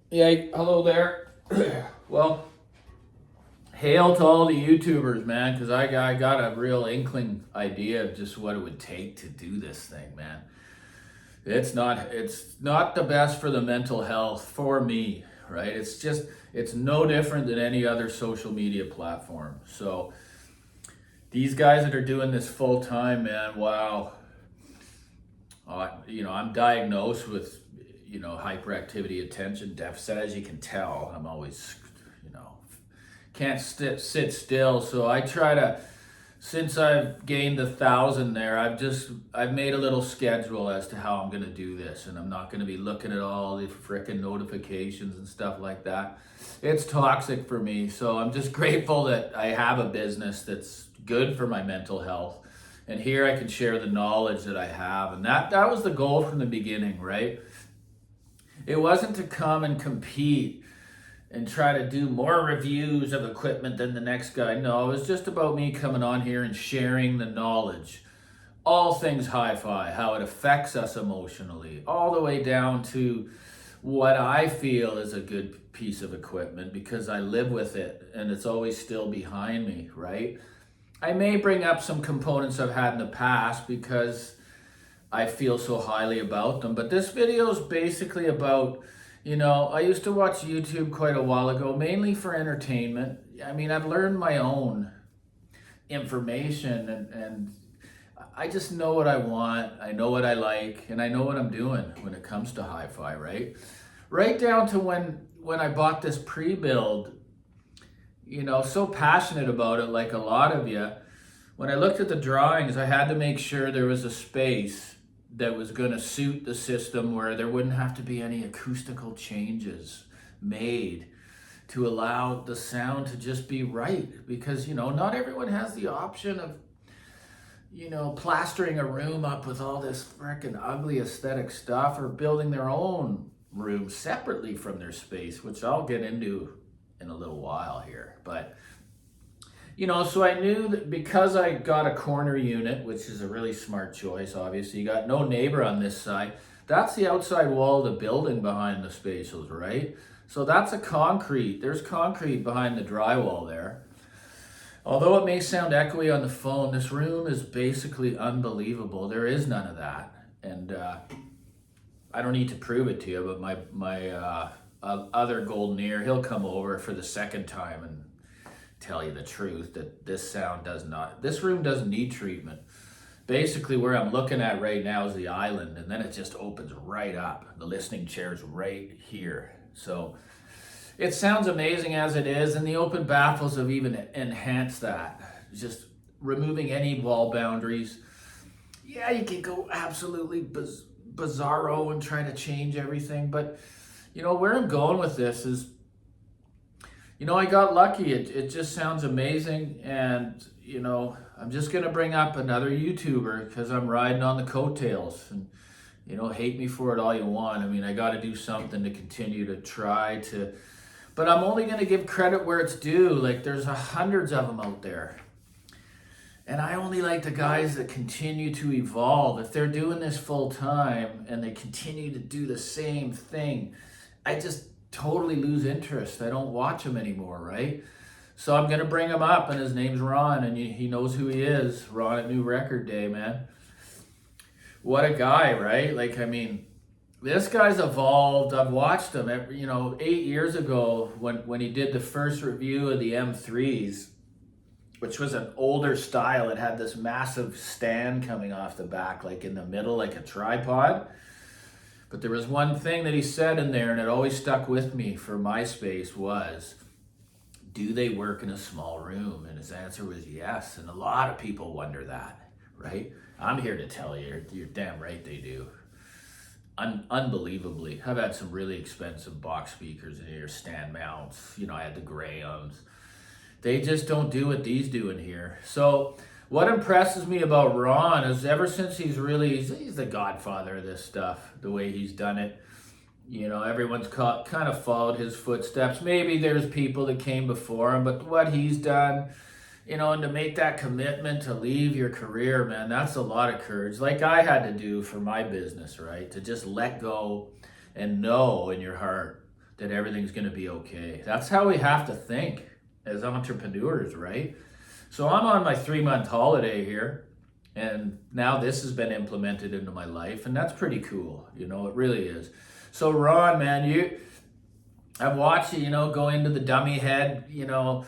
Yeah, hello there. Well, hail to all the YouTubers, man, because I got a real inkling idea of just what it would take to do this thing, man. It's not the best for the mental health for me, right? It's no different than any other social media platform. So these guys that are doing this full time, man, wow. I'm diagnosed with, hyperactivity attention deficit. As you can tell, I'm always, you know, can't sit still. So I try to, since I've gained 1,000 there, I've made a little schedule as to how I'm gonna do this, and I'm not gonna be looking at all the frickin' notifications and stuff like that. It's toxic for me. So I'm just grateful that I have a business that's good for my mental health. And here I can share the knowledge that I have. And that was the goal from the beginning, right? It wasn't to come and compete and try to do more reviews of equipment than the next guy. No, it was just about me coming on here and sharing the knowledge. All things hi-fi, how it affects us emotionally, all the way down to what I feel is a good piece of equipment because I live with it and it's always still behind me, right? I may bring up some components I've had in the past because I feel so highly about them. But this video is basically about, I used to watch YouTube quite a while ago, mainly for entertainment. I mean, I've learned my own information and I just know what I want. I know what I like, and I know what I'm doing when it comes to hi-fi, right? Right down to when I bought this pre-build, so passionate about it, like a lot of you. When I looked at the drawings, I had to make sure there was a space that was going to suit the system where there wouldn't have to be any acoustical changes made to allow the sound to just be right. Because, not everyone has the option of, plastering a room up with all this freaking ugly aesthetic stuff or building their own room separately from their space, which I'll get into in a little while here. But so I knew that because I got a corner unit, which is a really smart choice. Obviously, you got no neighbor on this side. That's the outside wall of the building behind the spatials, right? So that's there's concrete behind the drywall there. Although it may sound echoey on the phone, this room is basically unbelievable. There is none of that. And I don't need to prove it to you, but my other goldeneer, he'll come over for the second time and tell you the truth that this room doesn't need treatment. Basically, where I'm looking at right now is the island, and then it just opens right up. The listening chair's right here. So it sounds amazing as it is, and the open baffles have even enhanced that. Just removing any wall boundaries. Yeah, you can go absolutely bizarro and try to change everything, but where I'm going with this is, I got lucky. It just sounds amazing. And, I'm just going to bring up another YouTuber because I'm riding on the coattails. And, hate me for it all you want. I mean, I got to do something to continue to try to. But I'm only going to give credit where it's due. Like, there's hundreds of them out there. And I only like the guys that continue to evolve. If they're doing this full time and they continue to do the same thing, I just totally lose interest. I don't watch him anymore, right? So I'm going to bring him up, and his name's Ron, and he knows who he is. Ron at New Record Day, man. What a guy, right? Like, I mean, this guy's evolved. I've watched him, 8 years ago when he did the first review of the M3s, which was an older style. It had this massive stand coming off the back, like in the middle, like a tripod. But there was one thing that he said in there, and it always stuck with me for my space was, do they work in a small room? And his answer was yes. And a lot of people wonder that, right? I'm here to tell you, you're damn right they do. Unbelievably. I've had some really expensive box speakers in here, stand mounts. I had the Grahams. They just don't do what these do in here. So what impresses me about Ron is ever since he's the godfather of this stuff, the way he's done it. Everyone's kind of followed his footsteps. Maybe there's people that came before him, but what he's done, and to make that commitment to leave your career, man, that's a lot of courage. Like I had to do for my business, right? To just let go and know in your heart that everything's going to be okay. That's how we have to think as entrepreneurs, right? So I'm on my 3-month holiday here, and now this has been implemented into my life, and that's pretty cool. You know, it really is. So Ron, man, I've watched you, go into the dummy head, the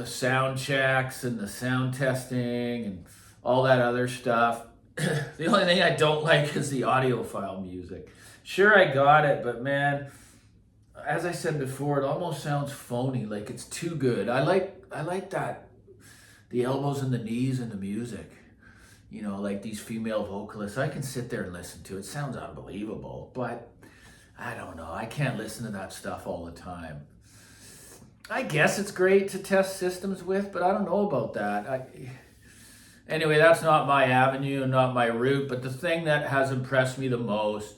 sound checks and the sound testing and all that other stuff. The only thing I don't like is the audiophile music. Sure, I got it, but man, as I said before, it almost sounds phony, like it's too good. I like that, the elbows and the knees and the music. Like these female vocalists, I can sit there and listen to it. It sounds unbelievable, but I don't know. I can't listen to that stuff all the time. I guess it's great to test systems with, but I don't know about that. Anyway, that's not my avenue and not my route, but the thing that has impressed me the most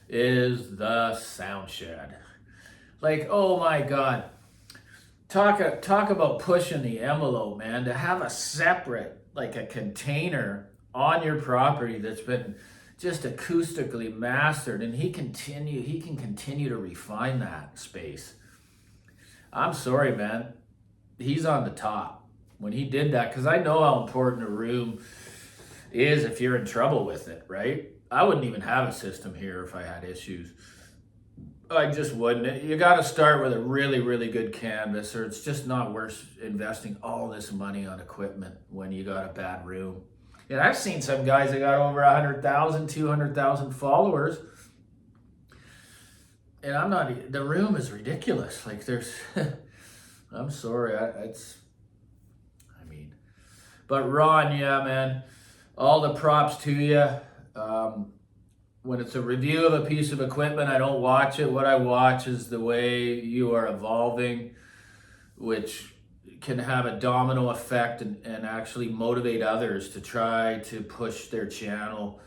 is the sound shed. Like, oh my God. Talk about pushing the envelope, man. To have a separate, like a container on your property that's been just acoustically mastered, and he can continue to refine that space. I'm sorry, man. He's on the top when he did that, because I know how important a room is if you're in trouble with it, right? I wouldn't even have a system here if I had issues. I just wouldn't. You got to start with a really, really good canvas, or it's just not worth investing all this money on equipment when you got a bad room. And I've seen some guys that got over 100,000, 200,000 followers. And the room is ridiculous. Like I'm sorry. But Ron, yeah, man, all the props to you. When it's a review of a piece of equipment, I don't watch it. What I watch is the way you are evolving, which can have a domino effect and actually motivate others to try to push their channel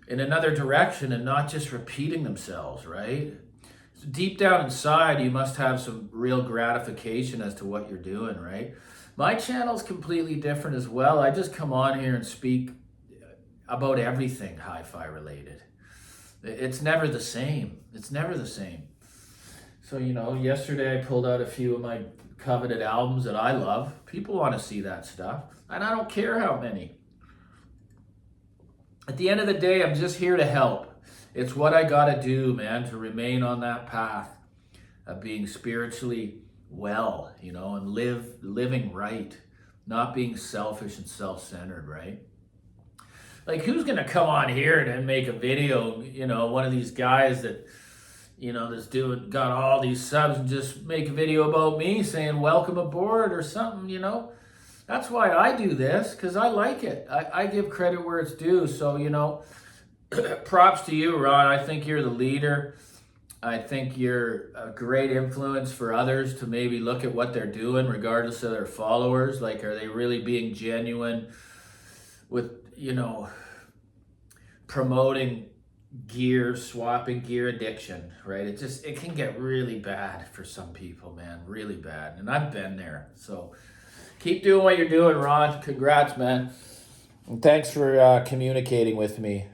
in another direction and not just repeating themselves, right? So deep down inside, you must have some real gratification as to what you're doing, right? My channel's completely different as well. I just come on here and speak about everything hi-fi related. It's never the same. It's never the same. So, yesterday I pulled out a few of my coveted albums that I love. People want to see that stuff, and I don't care how many. At the end of the day, I'm just here to help. It's what I got to do, man, to remain on that path of being spiritually well, and living right, not being selfish and self-centered, right? Like, who's going to come on here and make a video, one of these guys that, that's got all these subs and just make a video about me saying, welcome aboard or something, That's why I do this, because I like it. I give credit where it's due. So, props to you, Ron. I think you're the leader. I think you're a great influence for others to maybe look at what they're doing, regardless of their followers. Like, are they really being genuine with, promoting swapping gear addiction, right? It can get really bad for some people, man, really bad. And I've been there. So keep doing what you're doing, Ron. Congrats, man. And thanks for communicating with me.